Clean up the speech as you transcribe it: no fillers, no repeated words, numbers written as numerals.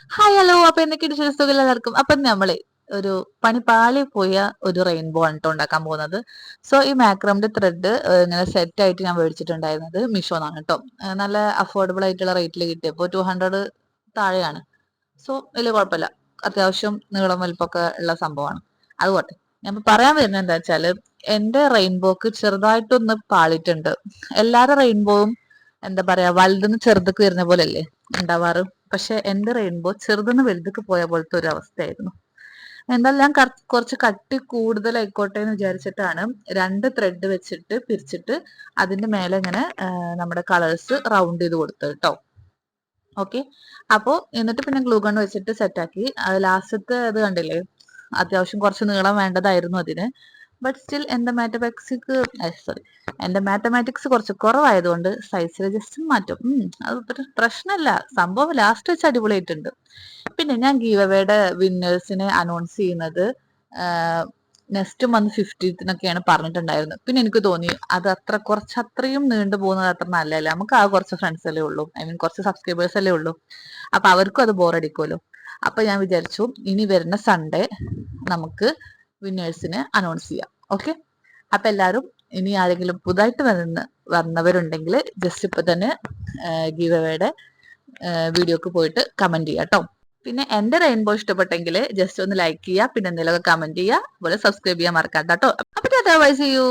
Hi hello അപ്പൊ എന്തൊക്കെയാണ് വിശേഷം എല്ലാവർക്കും. അപ്പൊ നമ്മള് ഒരു പണിപ്പാളി പോയ ഒരു റെയിൻബോ ആണ് ട്ടോ ഉണ്ടാക്കാൻ പോകുന്നത്. സോ ഈ മാക്രമിന്റെ ത്രെഡ് ഇങ്ങനെ സെറ്റ് ആയിട്ട് ഞാൻ മേടിച്ചിട്ടുണ്ടായിരുന്നത് മീഷോന്നാണ് കേട്ടോ. നല്ല അഫോർഡബിൾ ആയിട്ടുള്ള റേറ്റിൽ കിട്ടിയപ്പോൾ 200 താഴെയാണ്. സോ വലിയ കുഴപ്പമില്ല, അത്യാവശ്യം നീളം വലിപ്പമൊക്കെ ഉള്ള സംഭവമാണ്. അതുപോട്ടെ, ഞാൻ പറയാൻ വരുന്നത് എന്താ വെച്ചാല് എന്റെ റെയിൻബോക്ക് ചെറുതായിട്ടൊന്ന് പാളിയിട്ടുണ്ട്. എല്ലാരും റെയിൻബോവും എന്താ പറയാ വലുതെന്ന് ചെറുതൊക്കെ വരുന്ന പോലെ അല്ലേ ഉണ്ടാവാറ്. പക്ഷെ എന്റെ റെയിൻബോ ചെറുതെന്ന് വലുതൊക്കെ പോയ പോലത്തെ ഒരു അവസ്ഥയായിരുന്നു. എന്തായാലും ഞാൻ കുറച്ച് കട്ടി കൂടുതലായിക്കോട്ടെ എന്ന് വിചാരിച്ചിട്ടാണ് രണ്ട് ത്രെഡ് വെച്ചിട്ട് പിരിച്ചിട്ട് അതിന്റെ മേലെ ഇങ്ങനെ നമ്മുടെ കളേഴ്സ് റൗണ്ട് ചെയ്ത് കൊടുത്തത് കേട്ടോ. ഓക്കെ, അപ്പോ എന്നിട്ട് പിന്നെ ഗ്ലൂ ഗൺ വെച്ചിട്ട് സെറ്റാക്കി. ലാസ്റ്റത്തെ അത് കണ്ടില്ലേ, അത്യാവശ്യം കുറച്ച് നീളം വേണ്ടതായിരുന്നു അതിന്. ബട്ട് സ്റ്റിൽ എന്റെ മാത്തമാറ്റിക്സ് കുറച്ച് കുറവായതുകൊണ്ട് സൈസിൽ ജസ്റ്റ് മാറ്റും. അത് പ്രശ്നമല്ല, സംഭവം ലാസ്റ്റ് വെച്ച് അടിപൊളിയായിട്ടുണ്ട്. പിന്നെ ഞാൻ ഗീവ് അവയുടെ വിന്നേഴ്സിനെ അനൗൺസ് ചെയ്യുന്നത് നെക്സ്റ്റ് മന്ത് 15-നൊക്കെയാണ് പറഞ്ഞിട്ടുണ്ടായിരുന്നത്. പിന്നെ എനിക്ക് തോന്നി അത് അത്രയും നീണ്ടു പോകുന്നത് അത്ര നല്ലതല്ല. നമുക്ക് ആ കുറച്ച് ഫ്രണ്ട്സ് അല്ലേ ഉള്ളൂ, ഐ മീൻ കുറച്ച് സബ്സ്ക്രൈബേഴ്സ് അല്ലേ ഉള്ളൂ. അപ്പൊ അവർക്കും അത് ബോറടിക്കുമല്ലോ. അപ്പൊ ഞാൻ വിചാരിച്ചു ഇനി വരുന്ന സൺഡേ നമുക്ക് വിന്നേഴ്സിനെ അനൗൺസ് ചെയ്യാം. ഓക്കെ, അപ്പൊ എല്ലാരും ഇനി ആരെങ്കിലും പുതുതായിട്ട് വന്നവരുണ്ടെങ്കിൽ ജസ്റ്റ് ഇപ്പൊ തന്നെ ഗീവ് അവയുടെ വീഡിയോക്ക് പോയിട്ട് കമന്റ് ചെയ്യാം കേട്ടോ. പിന്നെ എന്റെ റെയിൻബോ ഇഷ്ടപ്പെട്ടെങ്കിൽ ജസ്റ്റ് ഒന്ന് ലൈക്ക് ചെയ്യുക, പിന്നെ എന്തെങ്കിലുമൊക്കെ കമന്റ് ചെയ്യുക, അതുപോലെ സബ്സ്ക്രൈബ് ചെയ്യാൻ മറക്കാട്ടോ. അപ്പൊ ടാറ്റാ, ബൈ, സീ യു.